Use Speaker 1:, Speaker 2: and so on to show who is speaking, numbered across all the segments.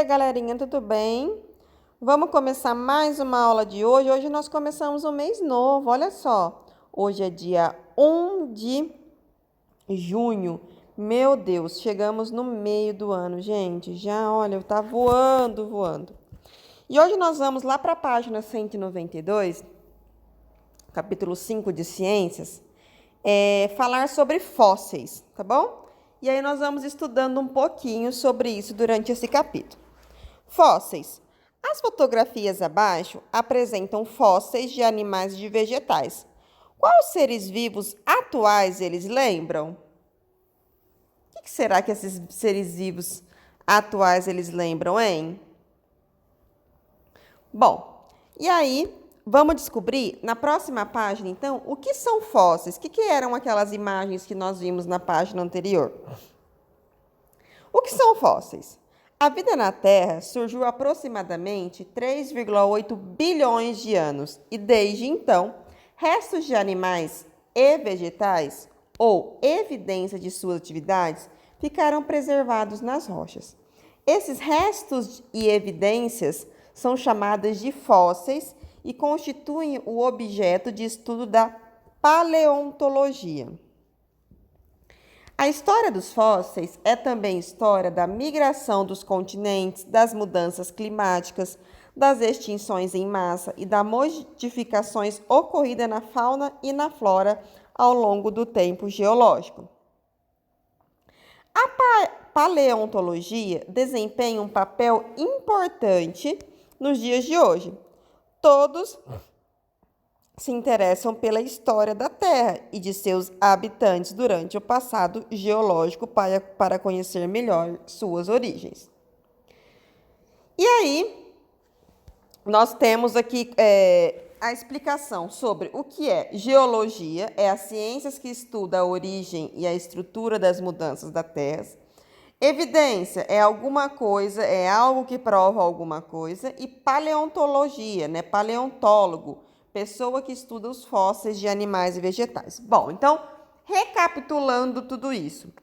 Speaker 1: dia, galerinha, tudo bem? Vamos começar mais uma aula de hoje. Hoje nós começamos um mês novo, olha só. Hoje é dia 1 de junho. Meu Deus, chegamos no meio do ano, gente. Já, olha, tá voando, voando. E hoje nós vamos lá para a página 192, capítulo 5 de Ciências, falar sobre fósseis, tá bom? E aí nós vamos estudando um pouquinho sobre isso durante esse capítulo. Fósseis. As fotografias abaixo apresentam fósseis de animais e de vegetais. Quais seres vivos atuais eles lembram? O que será que esses seres vivos atuais eles lembram, hein? Bom, e aí vamos descobrir na próxima página, então, o que são fósseis? O que eram aquelas imagens que nós vimos na página anterior? O que são fósseis? A vida na Terra surgiu há aproximadamente 3,8 bilhões de anos e, desde então, restos de animais e vegetais, ou evidência de suas atividades, ficaram preservados nas rochas. Esses restos e evidências são chamadas de fósseis e constituem o objeto de estudo da paleontologia. A história dos fósseis é também história da migração dos continentes, das mudanças climáticas, das extinções em massa e das modificações ocorridas na fauna e na flora ao longo do tempo geológico. A paleontologia desempenha um papel importante nos dias de hoje. Todos se interessam pela história da Terra e de seus habitantes durante o passado geológico para conhecer melhor suas origens. E aí, nós temos aqui a explicação sobre o que é geologia, é a ciência que estuda a origem e a estrutura das mudanças da Terra. Evidência é alguma coisa, é algo que prova alguma coisa. E paleontologia, né? Paleontólogo, pessoa que estuda os fósseis de animais e vegetais. Bom, então, recapitulando tudo isso.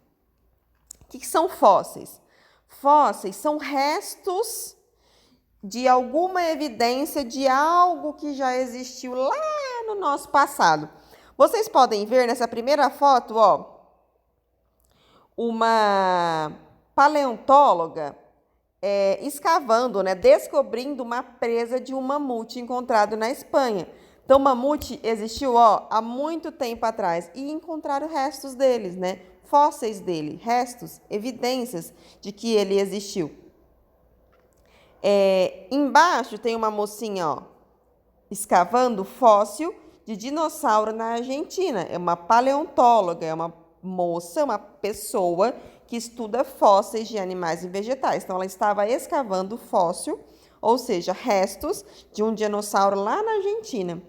Speaker 1: O que são fósseis? Fósseis são restos de alguma evidência de algo que já existiu lá no nosso passado. Vocês podem ver nessa primeira foto, ó, uma paleontóloga escavando, né, descobrindo uma presa de um mamute encontrado na Espanha. Então, o mamute existiu, ó, há muito tempo atrás e encontraram restos deles, né? Fósseis dele, restos, evidências de que ele existiu. Embaixo tem uma mocinha, ó, escavando fóssil de dinossauro na Argentina. É uma paleontóloga, é uma moça, uma pessoa que estuda fósseis de animais e vegetais. Então, ela estava escavando fóssil, ou seja, restos de um dinossauro lá na Argentina.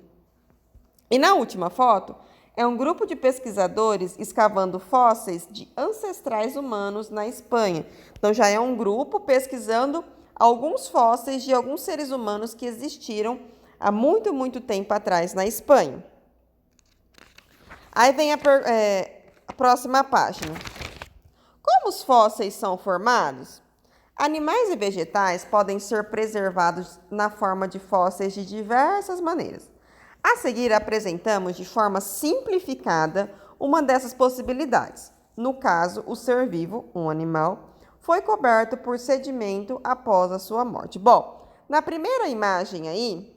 Speaker 1: E na última foto, é um grupo de pesquisadores escavando fósseis de ancestrais humanos na Espanha. Então, já é um grupo pesquisando alguns fósseis de alguns seres humanos que existiram há muito, muito tempo atrás na Espanha. Aí vem a próxima página. Como os fósseis são formados? Animais e vegetais podem ser preservados na forma de fósseis de diversas maneiras. A seguir, apresentamos de forma simplificada uma dessas possibilidades. No caso, o ser vivo, um animal, foi coberto por sedimento após a sua morte. Bom, na primeira imagem aí,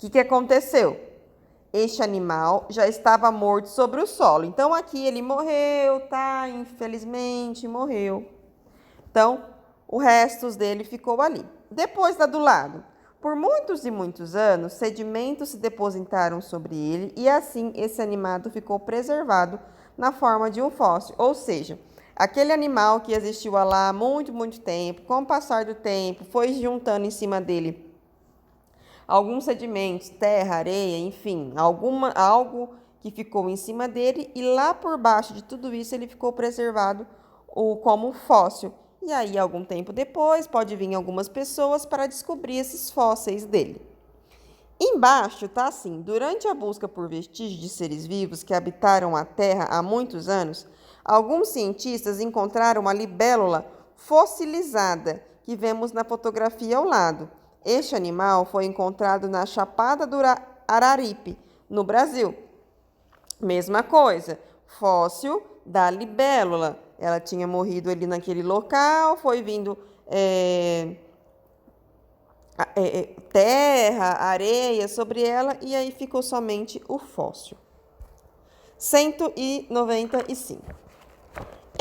Speaker 1: o que aconteceu? Este animal já estava morto sobre o solo. Então, aqui ele morreu, tá? Infelizmente, morreu. Então, o resto dele ficou ali. Depois, lá do lado, por muitos e muitos anos, sedimentos se depositaram sobre ele e, assim, esse animal ficou preservado na forma de um fóssil. Ou seja, aquele animal que existiu lá há muito, muito tempo, com o passar do tempo, foi juntando em cima dele alguns sedimentos, terra, areia, enfim, algo que ficou em cima dele e lá por baixo de tudo isso ele ficou preservado como fóssil. E aí, algum tempo depois, pode vir algumas pessoas para descobrir esses fósseis dele. Embaixo tá assim: durante a busca por vestígios de seres vivos que habitaram a Terra há muitos anos, alguns cientistas encontraram uma libélula fossilizada que vemos na fotografia ao lado. Este animal foi encontrado na Chapada do Araripe, no Brasil. Mesma coisa, fóssil da libélula. Ela tinha morrido ali naquele local, foi vindo terra, areia sobre ela e aí ficou somente o fóssil. 195.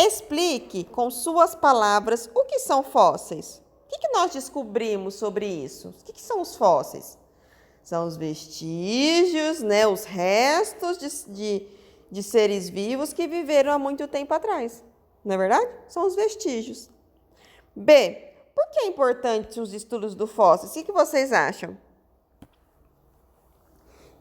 Speaker 1: Explique com suas palavras o que são fósseis. O que nós descobrimos sobre isso? O que são os fósseis? São os vestígios, né, os restos de seres vivos que viveram há muito tempo atrás. Não é verdade? São os vestígios. B. Por que é importante os estudos do fóssil? O que vocês acham?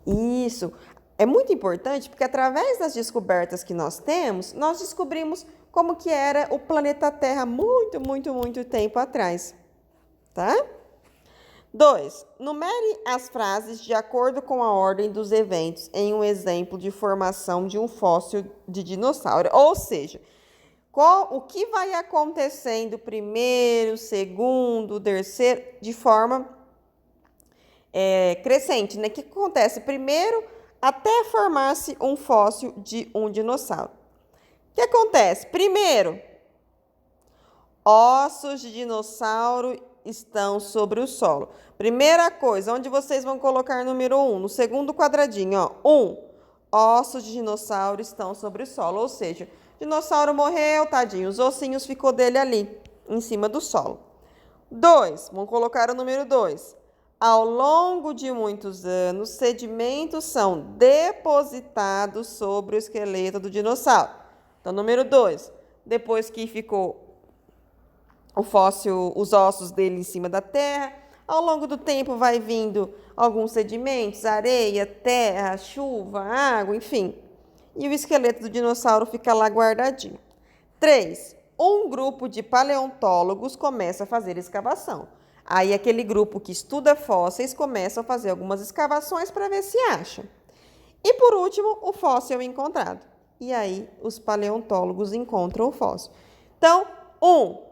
Speaker 1: Isso. É muito importante porque através das descobertas que nós temos, nós descobrimos como que era o planeta Terra muito, muito, muito tempo atrás. Tá? 2. Numere as frases de acordo com a ordem dos eventos em um exemplo de formação de um fóssil de dinossauro. Ou seja, o que vai acontecendo primeiro, segundo, terceiro, de forma crescente, né? O que acontece primeiro até formar-se um fóssil de um dinossauro. O que acontece? Primeiro, ossos de dinossauro estão sobre o solo. Primeira coisa, onde vocês vão colocar número 1? No segundo quadradinho, ó. 1. Ossos de dinossauro estão sobre o solo. Ou seja, o dinossauro morreu, tadinho. Os ossinhos ficou dele ali, em cima do solo. 2. Vamos colocar o número 2. Ao longo de muitos anos, sedimentos são depositados sobre o esqueleto do dinossauro. Então, número 2. Depois que ficou o fóssil, os ossos dele em cima da terra, ao longo do tempo vai vindo alguns sedimentos, areia, terra, chuva, água, enfim. E o esqueleto do dinossauro fica lá guardadinho. 3. Um grupo de paleontólogos começa a fazer escavação. Aí aquele grupo que estuda fósseis começa a fazer algumas escavações para ver se acha. E por último, o fóssil é encontrado. E aí os paleontólogos encontram o fóssil. Então, 1.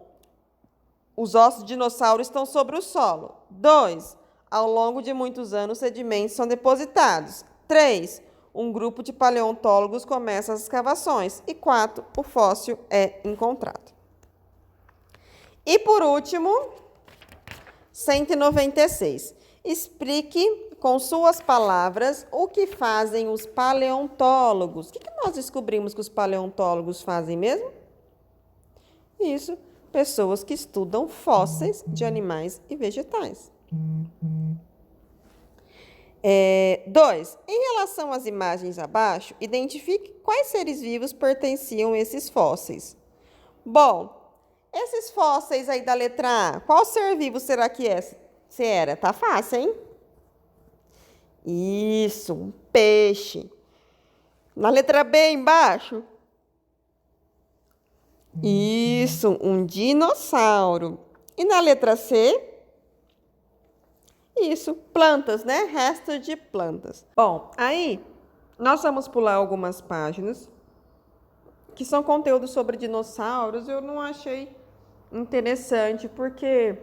Speaker 1: Os ossos de dinossauro estão sobre o solo. 2. Ao longo de muitos anos, sedimentos são depositados. 3. Um grupo de paleontólogos começa as escavações. E 4. O fóssil é encontrado. E por último, 196. Explique com suas palavras o que fazem os paleontólogos. O que nós descobrimos que os paleontólogos fazem mesmo? Isso, pessoas que estudam fósseis de animais e vegetais. 2. Em relação às imagens abaixo, identifique quais seres vivos pertenciam a esses fósseis. Bom, esses fósseis aí da letra A, qual ser vivo será que era? Tá fácil, hein? Isso, um peixe. Na letra B embaixo. Isso, um dinossauro. E na letra C? Isso, plantas, né? Resto de plantas. Bom, aí nós vamos pular algumas páginas que são conteúdos sobre dinossauros. Eu não achei interessante porque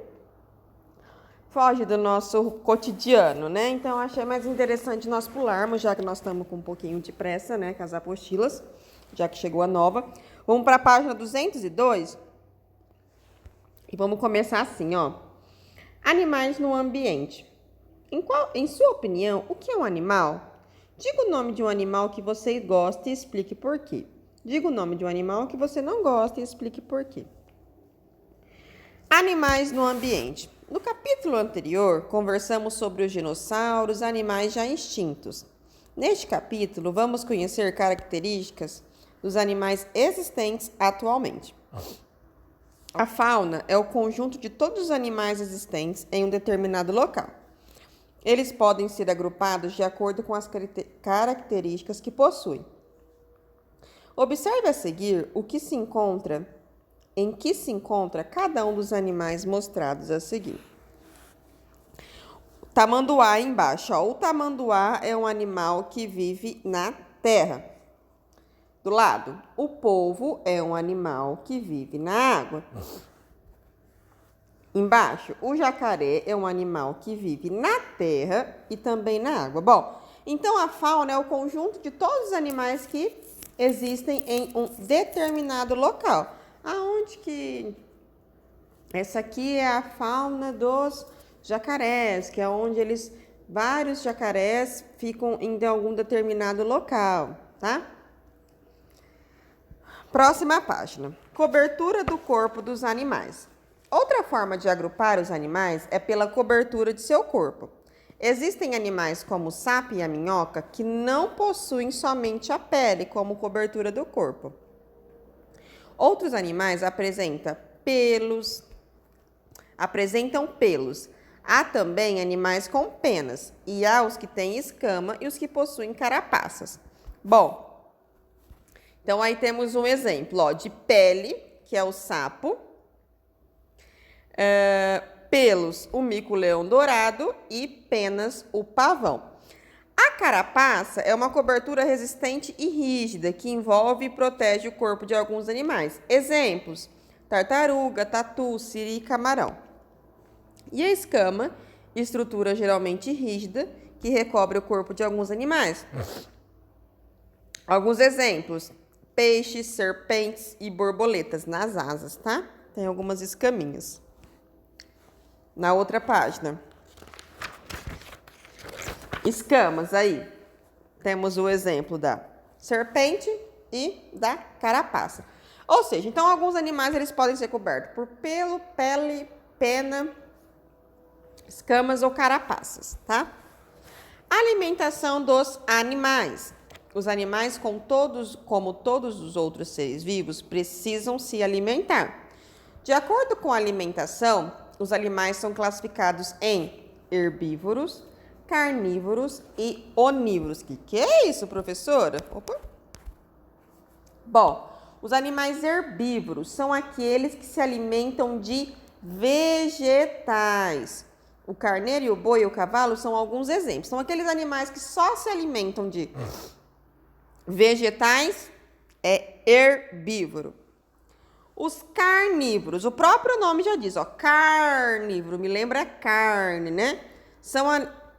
Speaker 1: foge do nosso cotidiano, né? Então, achei mais interessante nós pularmos, já que nós estamos com um pouquinho de pressa, né? Com as apostilas, já que chegou a nova. Vamos para a página 202 e vamos começar assim, ó. Animais no ambiente. Em sua opinião, o que é um animal? Diga o nome de um animal que você gosta e explique por quê. Diga o nome de um animal que você não gosta e explique por quê. Animais no ambiente. No capítulo anterior, conversamos sobre os dinossauros, animais já extintos. Neste capítulo, vamos conhecer características dos animais existentes atualmente. A fauna é o conjunto de todos os animais existentes em um determinado local. Eles podem ser agrupados de acordo com as características que possuem. Observe a seguir em que se encontra cada um dos animais mostrados a seguir. Tamanduá embaixo. Ó. O tamanduá é um animal que vive na terra. Do lado, o polvo é um animal que vive na água. Embaixo, o jacaré é um animal que vive na terra e também na água. Bom, então a fauna é o conjunto de todos os animais que existem em um determinado local. Aonde que... Essa aqui é a fauna dos jacarés, que é onde vários jacarés ficam em algum determinado local, tá? Próxima página. Cobertura do corpo dos animais. Outra forma de agrupar os animais é pela cobertura de seu corpo. Existem animais como o sapo e a minhoca que não possuem somente a pele como cobertura do corpo. Outros animais apresentam pelos. Há também animais com penas, e há os que têm escama e os que possuem carapaças. Bom, então aí temos um exemplo, ó, de pele, que é o sapo, pelos, o mico-leão dourado e penas, o pavão. A carapaça é uma cobertura resistente e rígida que envolve e protege o corpo de alguns animais. Exemplos: tartaruga, tatu, siri e camarão. E a escama, estrutura geralmente rígida, que recobre o corpo de alguns animais. Alguns exemplos: peixes, serpentes e borboletas nas asas, tá? Tem algumas escaminhas. Na outra página. Escamas, aí. Temos o exemplo da serpente e da carapaça. Ou seja, então alguns animais eles podem ser cobertos por pelo, pele, pena, escamas ou carapaças, tá? Alimentação dos animais. Os animais, como todos os outros seres vivos, precisam se alimentar. De acordo com a alimentação, os animais são classificados em herbívoros, carnívoros e onívoros. Que é isso, professora? Opa. Bom, os animais herbívoros são aqueles que se alimentam de vegetais. O carneiro e o boi e o cavalo são alguns exemplos. São aqueles animais que só se alimentam de vegetais, é herbívoro. Os carnívoros, o próprio nome já diz, ó, carnívoro, me lembra carne, né? São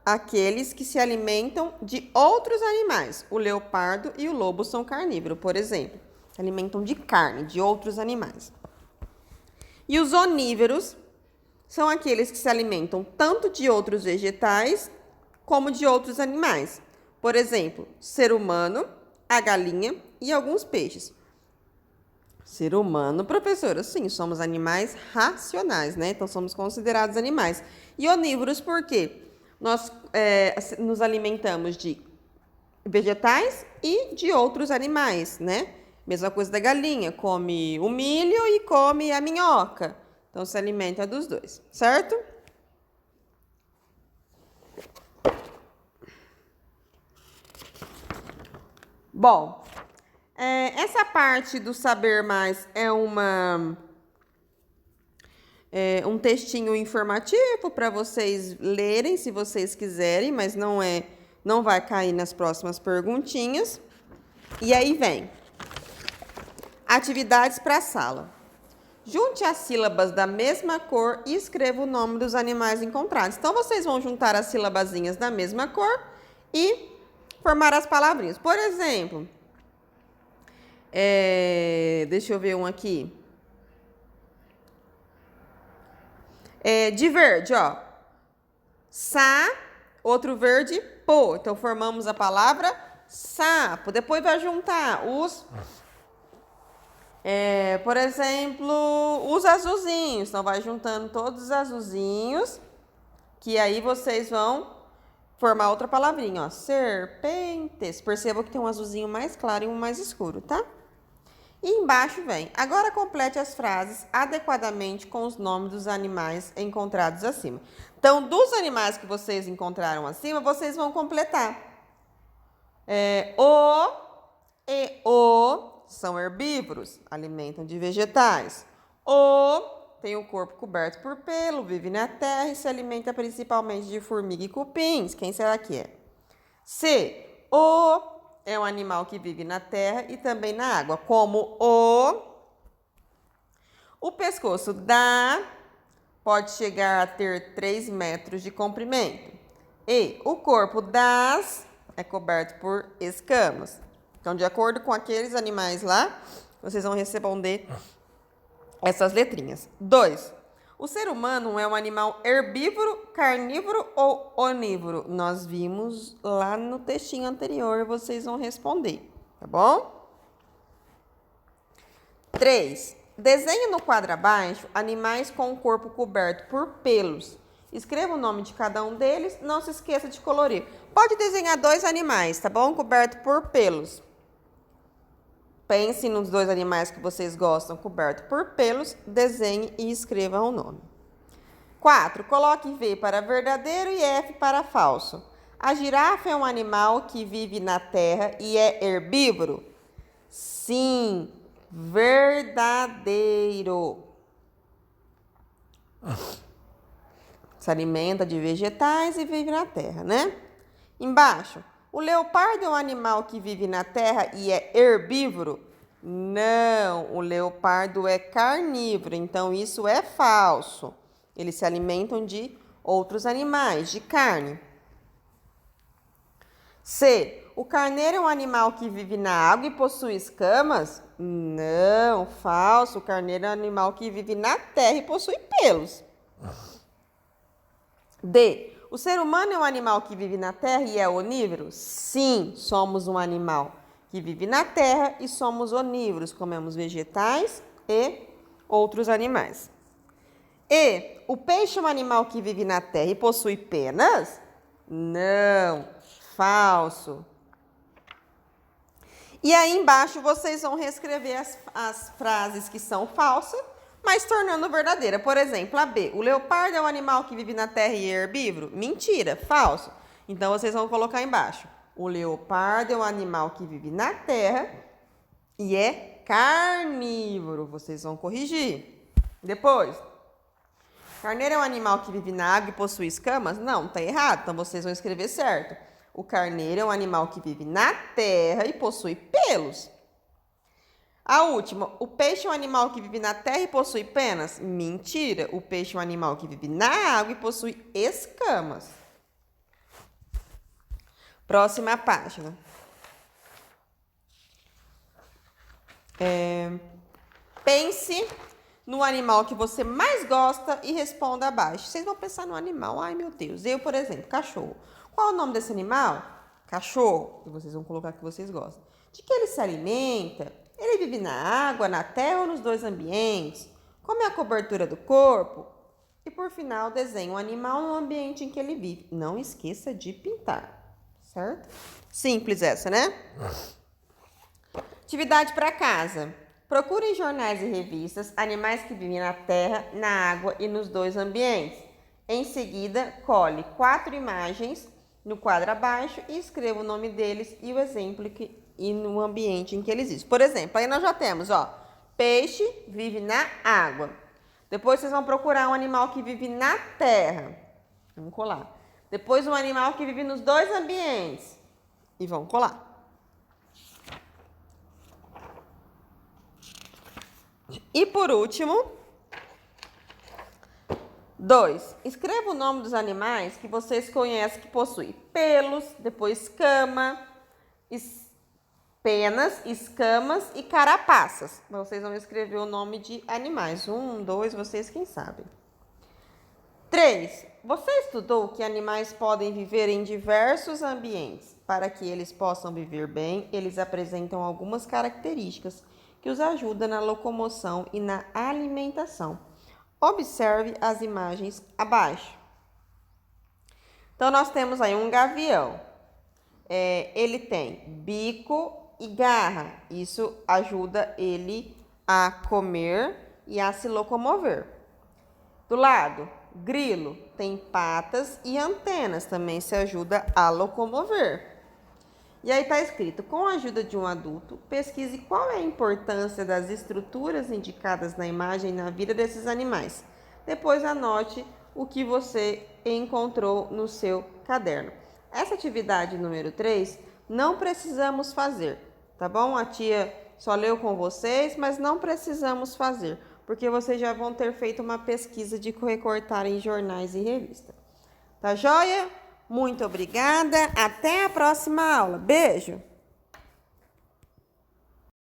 Speaker 1: aqueles que se alimentam de outros animais. O leopardo e o lobo são carnívoros, por exemplo. Se alimentam de carne, de outros animais. E os onívoros são aqueles que se alimentam tanto de outros vegetais como de outros animais. Por exemplo, ser humano, a galinha e alguns peixes. Ser humano, professora, sim, somos animais racionais, né? Então, somos considerados animais. E onívoros por quê? Nós nos alimentamos de vegetais e de outros animais, né? Mesma coisa da galinha, come o milho e come a minhoca. Então, se alimenta dos dois, certo? Bom, essa parte do saber mais é um textinho informativo para vocês lerem, se vocês quiserem, mas não vai cair nas próximas perguntinhas. E aí vem atividades para a sala. Junte as sílabas da mesma cor e escreva o nome dos animais encontrados. Então, vocês vão juntar as sílabazinhas da mesma cor e formar as palavrinhas. Por exemplo, deixa eu ver um aqui. De verde, ó. Sa, outro verde, pô. Então, formamos a palavra sapo. Depois vai juntar por exemplo, os azulzinhos. Então, vai juntando todos os azulzinhos, que aí vocês vão formar outra palavrinha, ó. Serpentes. Percebam que tem um azulzinho mais claro e um mais escuro, tá? E embaixo vem, agora complete as frases adequadamente com os nomes dos animais encontrados acima. Então, dos animais que vocês encontraram acima, vocês vão completar. O e o são herbívoros, alimentam de vegetais. O tem o corpo coberto por pelo, vive na terra e se alimenta principalmente de formiga e cupins. Quem será que é? C. O é um animal que vive na terra e também na água, como o pescoço da pode chegar a ter 3 metros de comprimento. E o corpo das é coberto por escamas. Então, de acordo com aqueles animais lá, vocês vão responder essas letrinhas. 2. O ser humano é um animal herbívoro, carnívoro ou onívoro? Nós vimos lá no textinho anterior, vocês vão responder, tá bom? 3. Desenhe no quadro abaixo animais com o corpo coberto por pelos. Escreva o nome de cada um deles, não se esqueça de colorir. Pode desenhar 2 animais, tá bom? Coberto por pelos. Pense nos 2 animais que vocês gostam, coberto por pelos, desenhe e escreva o nome. 4. Coloque V para verdadeiro e F para falso. A girafa é um animal que vive na terra e é herbívoro? Sim, verdadeiro. Se alimenta de vegetais e vive na terra, né? Embaixo, o leopardo é um animal que vive na terra e é herbívoro? Não, o leopardo é carnívoro, então isso é falso. Eles se alimentam de outros animais, de carne. C. O carneiro é um animal que vive na água e possui escamas? Não, falso. O carneiro é um animal que vive na terra e possui pelos. D. O ser humano é um animal que vive na terra e é onívoro? Sim, somos um animal que vive na terra e somos onívoros, comemos vegetais e outros animais. E. O peixe é um animal que vive na terra e possui penas? Não, falso. E aí embaixo vocês vão reescrever as frases que são falsas, mas tornando verdadeira. Por exemplo, a B. O leopardo é um animal que vive na terra e é herbívoro? Mentira, falso. Então, vocês vão colocar embaixo. O leopardo é um animal que vive na terra e é carnívoro. Vocês vão corrigir. Depois, carneiro é um animal que vive na água e possui escamas? Não, tá errado. Então, vocês vão escrever certo. O carneiro é um animal que vive na terra e possui pelos. A última, o peixe é um animal que vive na terra e possui penas? Mentira, o peixe é um animal que vive na água e possui escamas. Próxima página. Pense no animal que você mais gosta e responda abaixo. Vocês vão pensar no animal. Ai, meu Deus. Eu, por exemplo, cachorro. Qual é o nome desse animal? Cachorro. E vocês vão colocar que vocês gostam. De que ele se alimenta? Ele vive na água, na terra ou nos 2 ambientes? Como é a cobertura do corpo? E por final, desenhe um animal no ambiente em que ele vive. Não esqueça de pintar, certo? Simples essa, né? Atividade para casa. Procure em jornais e revistas animais que vivem na terra, na água e nos 2 ambientes. Em seguida, cole 4 imagens no quadro abaixo e escreva o nome deles e o exemplo e no ambiente em que eles vivem. Por exemplo, aí nós já temos, ó, peixe vive na água. Depois vocês vão procurar um animal que vive na terra. Vamos colar. Depois um animal que vive nos 2 ambientes. E vão colar. E por último, 2. Escreva o nome dos animais que vocês conhecem que possuem pelos, depois cama, penas, escamas e carapaças. Vocês vão escrever o nome de animais. 1, 2, vocês quem sabem. 3. Você estudou que animais podem viver em diversos ambientes. Para que eles possam viver bem, eles apresentam algumas características que os ajudam na locomoção e na alimentação. Observe as imagens abaixo. Então, nós temos aí um gavião. Ele tem bico e garra. Isso ajuda ele a comer e a se locomover. Do lado, grilo tem patas e antenas. Também se ajuda a locomover. E aí está escrito, com a ajuda de um adulto, pesquise qual é a importância das estruturas indicadas na imagem na vida desses animais. Depois anote o que você encontrou no seu caderno. Essa atividade número 3, não precisamos fazer, tá bom? A tia só leu com vocês, mas não precisamos fazer. porque vocês já vão ter feito uma pesquisa de recortar em jornais e revistas. Tá joia? Muito obrigada. Até a próxima aula. Beijo!